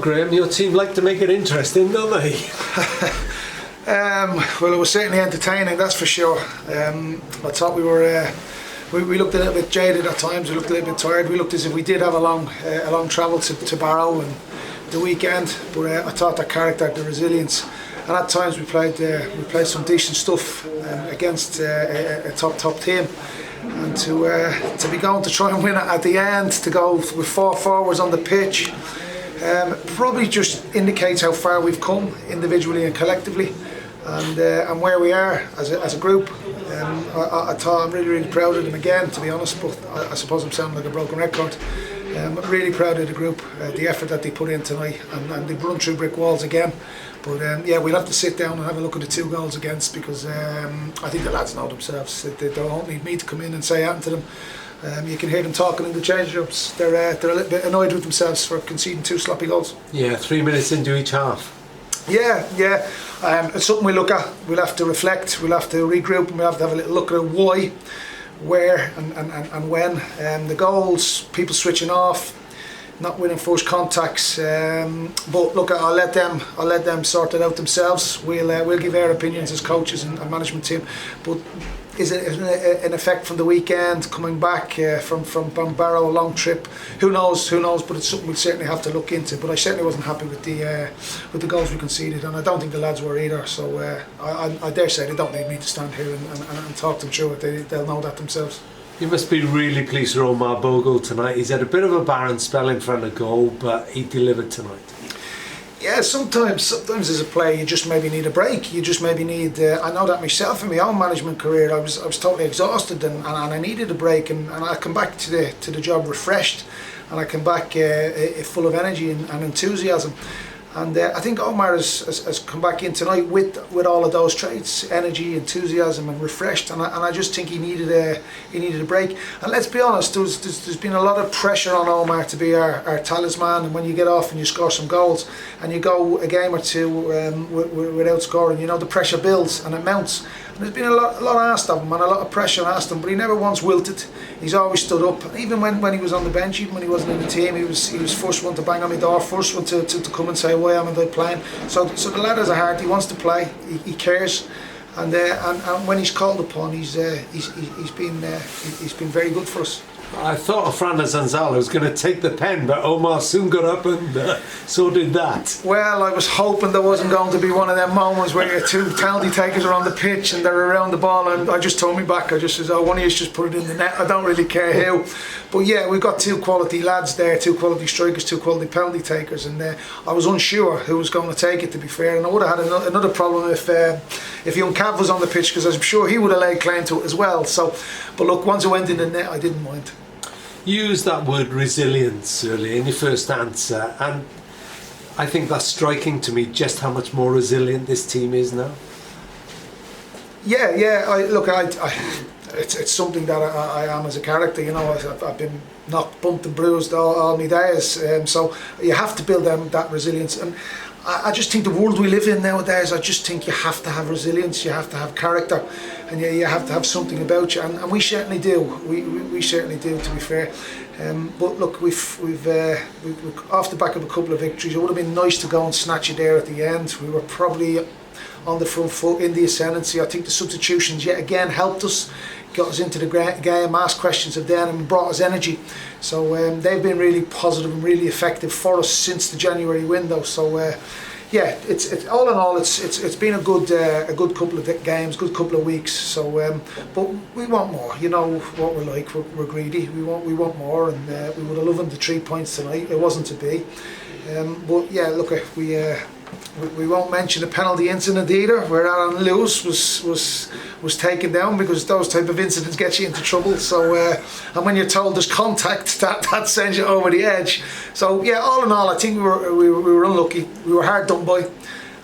Graham, your team like to make it interesting, don't they? Well, it was certainly entertaining, that's for sure. I thought we were. We looked a little bit jaded at times. We looked a little bit tired. We looked as if we did have a long travel to Barrow and the weekend. But I thought that character, the resilience, and at times we played some decent stuff against a top team. And to be going to try and win it at the end, to go with 4 forwards on the pitch, probably just indicates how far we've come individually and collectively, and where we are as a group. I thought I'm really proud of them again, to be honest, but I suppose I'm sounding like a broken record. I'm really proud of the group, the effort that they put in tonight, and they've run through brick walls again. But yeah, we'll have to sit down and have a look at the 2 goals against, because I think the lads know themselves. They don't need me to come in and say anything to them. You can hear them talking in the change rooms. They're a little bit annoyed with themselves for conceding 2 sloppy goals. Yeah, 3 minutes into each half. Yeah. It's something we look at. We'll have to reflect. We'll have to regroup, and we'll have to have a little look at why, where, and when. The goals, people switching off, not winning first contacts. But look, I'll let them sort it out themselves. We'll give our opinions as coaches and management team. But is it an effect from the weekend, coming back from Barrow, a long trip? Who knows? But it's something we'll certainly have to look into. But I certainly wasn't happy with the goals we conceded, and I don't think the lads were either. So I dare say they don't need me to stand here and talk them through it. They'll know that themselves. You must be really pleased with Omar Bogle tonight. He's had a bit of a barren spell in front of goal, but he delivered tonight. Yeah, sometimes as a player you just maybe need a break. You just maybe need. I know that myself in my own management career. I was totally exhausted and I needed a break, and I come back to the job refreshed, and I come back full of energy and enthusiasm. And I think Omar has come back in tonight with all of those traits: energy, enthusiasm, and refreshed. And I just think he needed a break. And let's be honest, there's been a lot of pressure on Omar to be our talisman. And when you get off and you score some goals, and you go a game or two without scoring, the pressure builds and it mounts. And there's been a lot asked of him, and a lot of pressure asked him, but he never once wilted. He's always stood up. And even when he was on the bench, even when he wasn't in the team, he was first one to bang on my door, first one to come and say, why am I playing? So the lad has a heart. He wants to play. He cares, and when he's called upon, he's been very good for us. I thought Fran Zanzala was going to take the pen, but Omar soon got up and so did that. Well, I was hoping there wasn't going to be one of them moments where your 2 penalty takers are on the pitch and they're around the ball, and I just told me back. I just said, one of you just put it in the net. I don't really care who. But yeah, we've got 2 quality lads there, 2 quality strikers, 2 quality penalty takers, and I was unsure who was going to take it, to be fair. And I would have had another problem if young Cav was on the pitch, because I'm sure he would have laid claim to it as well. So, but look, once it went in the net, I didn't mind. You used that word resilience earlier in your first answer, and I think that's striking to me, just how much more resilient this team is now. Yeah. It's something that I am as a character. I've been knocked, bumped and bruised all my days. So you have to build that resilience. And I just think the world we live in nowadays, I just think you have to have resilience, you have to have character, and you have to have something about you, and we certainly do. We certainly do, to be fair. But look, we've off the back of a couple of victories. It would have been nice to go and snatch it there at the end. We were probably on the front foot in the ascendancy. I think the substitutions yet again helped us, got us into the game, asked questions of them, and brought us energy. So they've been really positive and really effective for us since the January window. So yeah, it's all in all, it's been a good couple of games, good couple of weeks. So but we want more. You know what we're like. We're greedy. We want more, and we would have loved the 3 points tonight. It wasn't to be. But yeah, look, we won't mention the penalty incident either, where Aaron Lewis was taken down, because those type of incidents get you into trouble. So and when you're told there's contact, that sends you over the edge. So yeah, all in all, I think we were unlucky. We were hard done by,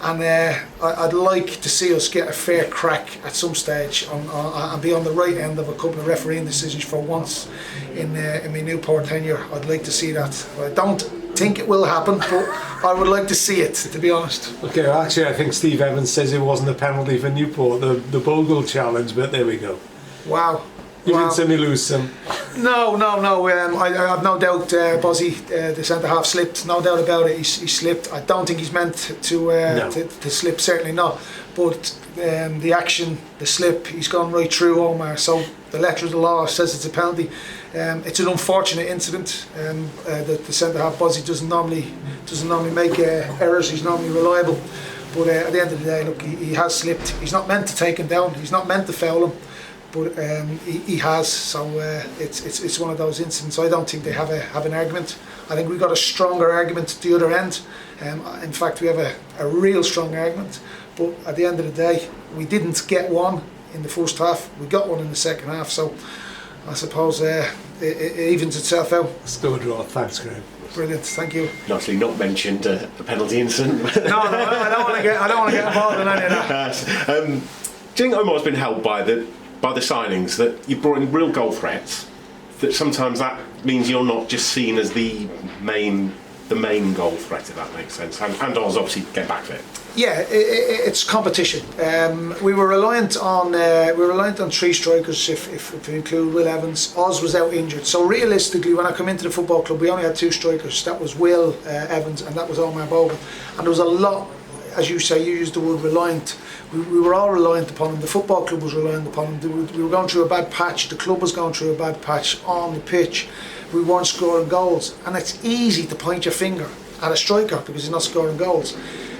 and I'd like to see us get a fair crack at some stage and be on the right end of a couple of refereeing decisions for once in my Newport tenure. I'd like to see that. I don't think it will happen, but I would like to see it, to be honest. Okay, well, actually I think Steve Evans says it wasn't a penalty for Newport, the Bogle challenge, but there we go. Wow. You didn't suddenly lose some. No. I have no doubt Bozzy, the centre half, slipped. No doubt about it. He slipped. I don't think he's meant to slip. Certainly not. But the action, the slip, he's gone right through Omar. So the letter of the law says it's a penalty. It's an unfortunate incident. The centre half Bozzy doesn't normally make errors. He's normally reliable. But at the end of the day, look, he has slipped. He's not meant to take him down. He's not meant to foul him. But he has, so it's one of those incidents. I don't think they have an argument. I think we've got a stronger argument at the other end. In fact, we have a real strong argument. But at the end of the day, we didn't get one in the first half. We got one in the second half. So I suppose it evens itself out. Still a draw. Thanks, Graham. Brilliant, thank you. Nicely not mentioned a penalty incident. No, I don't want to get involved in any of that. Do you think Omar's been helped by the signings, that you brought in real goal threats, that sometimes that means you're not just seen as the main goal threat, if that makes sense, and Oz obviously get back to it? Yeah, it's competition. We were reliant on three strikers if we include Will Evans. Oz was out injured, so realistically when I come into the football club we only had two strikers. That was Will Evans and that was Omar Bogan, and there was a lot, as you say, you used the word reliant. We were all reliant upon him. The football club was reliant upon him. We were going through a bad patch. The club was going through a bad patch on the pitch. We weren't scoring goals, and it's easy to point your finger at a striker because he's not scoring goals.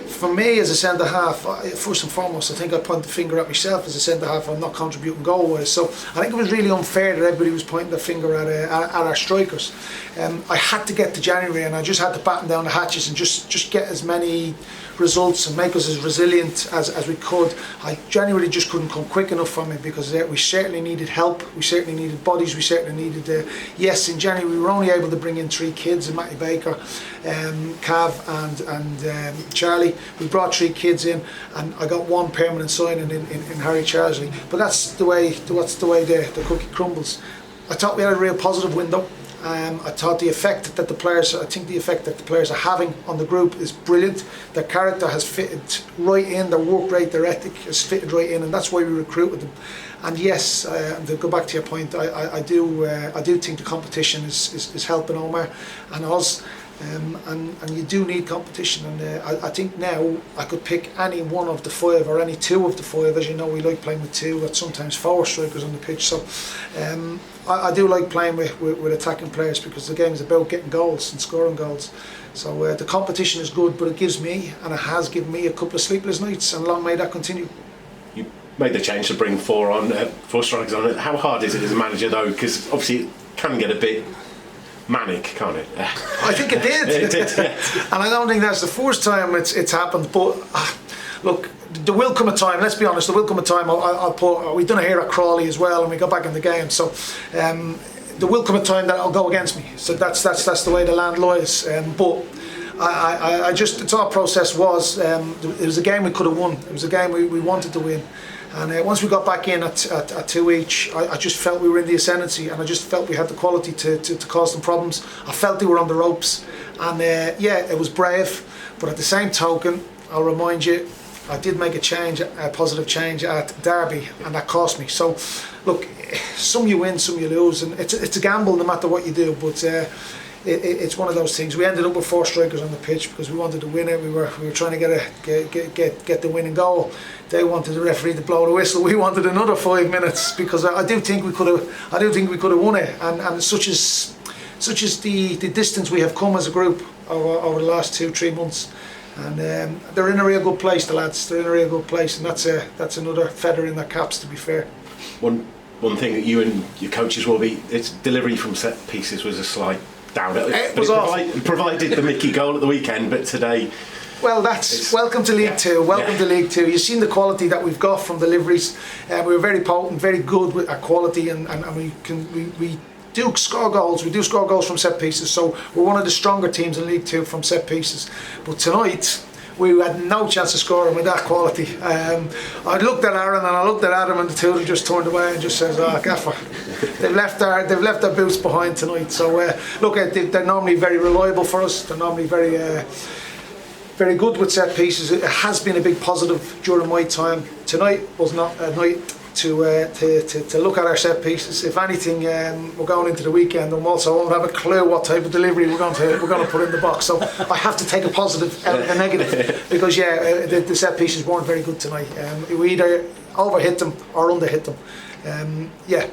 For me as a centre half, first and foremost, I think I point the finger at myself as a centre half. I'm not contributing goal wise, so I think it was really unfair that everybody was pointing their finger at our strikers. I had to get to January and I just had to batten down the hatches and just get as many results and make us as resilient as we could. January just couldn't come quick enough for me because we certainly needed help, we certainly needed bodies, we certainly needed yes, in January we were only able to bring in 3 kids, and Matty Baker, Cav and Charlie. We brought 3 kids in and I got 1 permanent signing in Harry Charsley, but that's the way the cookie crumbles. I thought we had a real positive window. I thought the effect that the players are having on the group is brilliant. Their character has fitted right in, their work rate, their ethic has fitted right in, and that's why we recruited them. And yes, to go back to your point, I do think the competition is helping Omar and us. And you do need competition, and I think now I could pick any one of the 5 or any 2 of the 5. As you know, we like playing with 2 or sometimes 4 strikers on the pitch, so I do like playing with attacking players because the game is about getting goals and scoring goals. So the competition is good, but it gives me, and it has given me, a couple of sleepless nights, and long may that continue. You made the change to bring 4 strikers on. How hard is it as a manager though, because obviously it can get a bit manic, can't it? I think it did. It did, yeah. And I don't think that's the first time it's happened, but look, there will come a time, let's be honest, there will come a time, we've done it here at Crawley as well and we got back in the game, so there will come a time that it'll go against me, so that's the way the land lies, but I just, the thought process was, it was a game we could have won, it was a game we wanted to win. And once we got back in at 2 each, I just felt we were in the ascendancy, and I just felt we had the quality to cause them problems. I felt they were on the ropes, and yeah, it was brave, but at the same token, I'll remind you, I did make a positive change at Derby, and that cost me. So look, some you win, some you lose, and it's a gamble no matter what you do, but it's one of those things. We ended up with 4 strikers on the pitch because we wanted to win it. We were trying to get the winning goal. They wanted the referee to blow the whistle. We wanted another 5 minutes because I do think we could have won it. And such is the distance we have come as a group over the last 2-3 months. And they're in a real good place, the lads. They're in a real good place, and that's another feather in their caps, to be fair. One thing that you and your coaches will be, its delivery from set pieces was a slight doubt. It provided the Mickey goal at the weekend, but today. Well, that's welcome to League Two. Welcome to League Two. You've seen the quality that we've got from deliveries. We were very potent, very good with our quality, and we do score goals. We do score goals from set pieces. So we're one of the stronger teams in League Two from set pieces. But tonight, we had no chance of scoring with that quality. I looked at Aaron and I looked at Adam, and the two of them just turned away and just says, gaffer, they've left their boots behind tonight. So look, they're normally very reliable for us. They're normally very good with set pieces. It has been a big positive during my time. Tonight was not a night to look at our set pieces. If anything, we're going into the weekend and also won't have a clue what type of delivery we're going to put in the box. So I have to take a positive out of the negative, because the set pieces weren't very good tonight. We either overhit them or underhit them.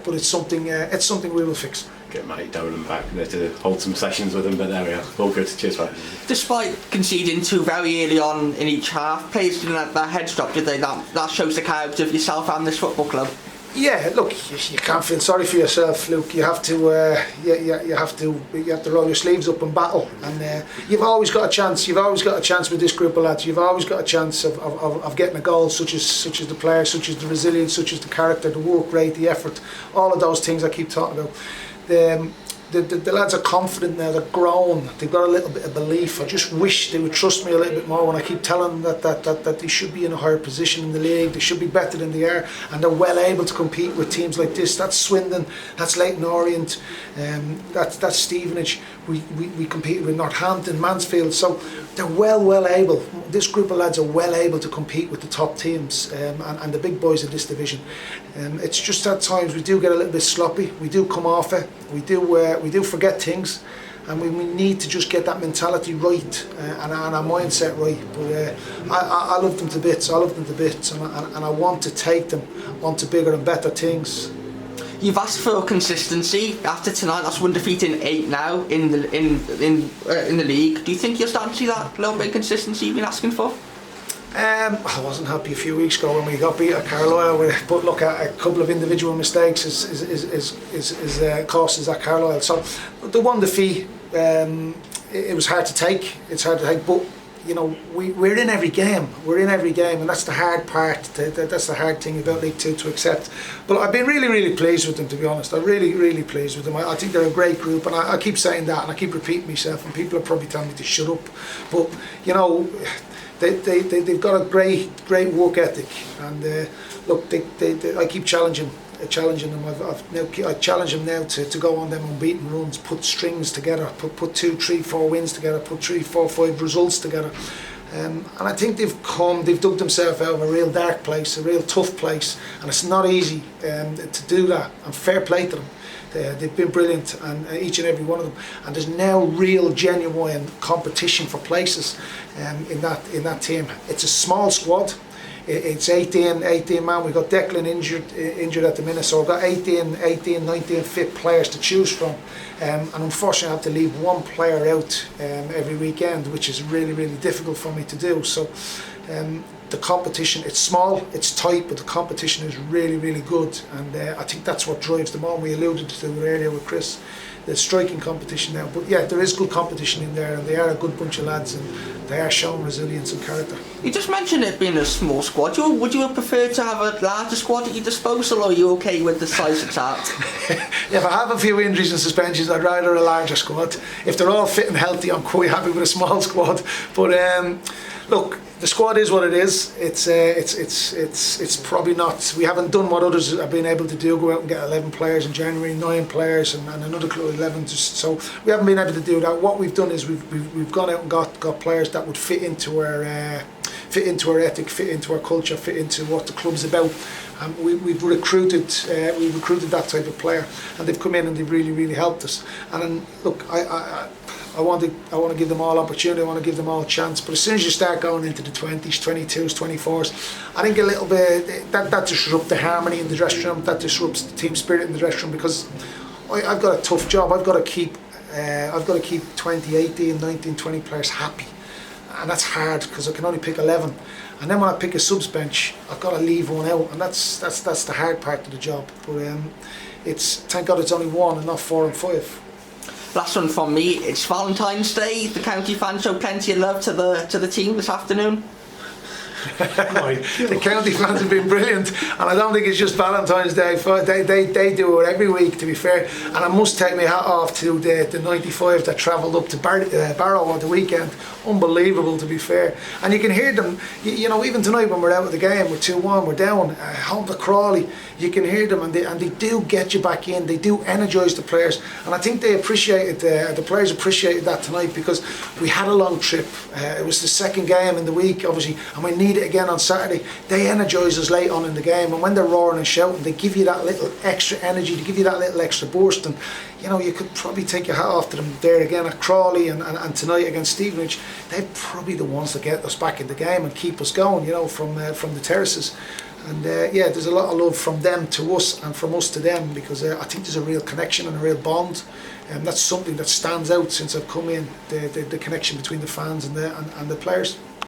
But it's something we will fix. Get Matthew.Owen back there to hold some sessions with him, but there we are. All good. Cheers, mate. Despite conceding two very early on in each half, players didn't have that head stop, did they? That shows the character of yourself and this football club. Yeah, look, you can't feel sorry for yourself, Luke. You have to, you have to roll your sleeves up and battle. And you've always got a chance. You've always got a chance with this group of lads. You've always got a chance of getting a goal, such as the player, such as the resilience, such as the character, the work rate, the effort, all of those things I keep talking about. The lads are confident now, they're grown, they've got a little bit of belief. I just wish they would trust me a little bit more when I keep telling them that they should be in a higher position in the league, they should be better than they are, and they're well able to compete with teams like this. That's Swindon, that's Leyton Orient, that's Stevenage. We competed with Northampton, Mansfield, so they're well able. This group of lads are well able to compete with the top teams and the big boys of this division. It's just at times we do get a little bit sloppy, we do come off it, we do forget things, and we need to just get that mentality right and our mindset right. But I love them to bits, and I want to take them onto bigger and better things. You've asked for consistency after tonight. That's one defeat in 8 now in the league. Do you think you're starting to see that little bit of consistency you've been asking for? I wasn't happy a few weeks ago when we got beat at Carlisle, but look at a couple of individual mistakes is cost us at Carlisle. So the one defeat, it was hard to take. It's hard to take, but you know, we're in every game. We're in every game, and that's the hard part. That's the hard thing about League Two to accept. But I've been really pleased with them, to be honest. I'm really pleased with them. I think they're a great group, and I keep saying that, and I keep repeating myself, and people are probably telling me to shut up. But you know, they've got a great work ethic, and look, I keep challenging them. I challenge them now to go on them unbeaten runs, put strings together, put 2, 3, 4 wins together, put 3, 4, 5 results together. And I think they've dug themselves out of a real dark place, a real tough place, and it's not easy to do that, and fair play to them. They've been brilliant, and each and every one of them, and there's now real genuine competition for places in that team. It's a small squad. It's 18 man. We've got Declan injured at the minute, so we've got 18, 19 fit players to choose from, and unfortunately I have to leave one player out every weekend, which is really difficult for me to do. So the competition, it's small, it's tight, but the competition is really good, and I think that's what drives them on. We alluded to it earlier with Chris, the striking competition now. But yeah, there is good competition in there, and they are a good bunch of lads, and they are showing resilience and character. You just mentioned it being a small squad. Would you have preferred to have a larger squad at your disposal, or are you okay with the size it's at? If I have a few injuries and suspensions, I'd rather a larger squad. If they're all fit and healthy, I'm quite happy with a small squad. But look, the squad is what it is. It's probably not. We haven't done what others have been able to do. Go out and get 11 players in January, 9 players, and another club 11. So we haven't been able to do that. What we've done is we've gone out and got players that would fit into our ethic, fit into our culture, fit into what the club's about. We've recruited that type of player, and they've come in and they've really helped us. And then, look, I want to give them all opportunity. I want to give them all a chance. But as soon as you start going into the 20s, 22s, 24s, I think a little bit that disrupts the harmony in the dressing room. That disrupts the team spirit in the dressing room, because I've got a tough job. I've got to keep 20, 18, 19, 20 players happy, and that's hard because I can only pick 11. And then when I pick a subs bench, I've got to leave one out, and that's the hard part of the job. But it's, thank God it's only 1 and not 4 and 5. Last one from me. It's Valentine's Day. The county fans show plenty of love to the team this afternoon. The county fans have been brilliant, and I don't think it's just Valentine's Day. They do it every week, to be fair. And I must take my hat off to the 95 that travelled up to Barrow on the weekend. Unbelievable, to be fair. And you can hear them, you know, even tonight when we're out of the game, we're 2-1, we're down home to Crawley, you can hear them, and they do get you back in. They do energise the players, and I think they appreciated the players appreciated that tonight, because we had a long trip. It was the second game in the week, obviously, and we need it again on Saturday. They energise us late on in the game, and when they're roaring and shouting, they give you that little extra energy, they give you that little extra burst. And you know, you could probably take your hat off to them there again at Crawley, and tonight against Stevenage. They're probably the ones that get us back in the game and keep us going, you know, from the terraces. And yeah, there's a lot of love from them to us and from us to them, because I think there's a real connection and a real bond, and that's something that stands out since I've come in, the connection between the fans and the players.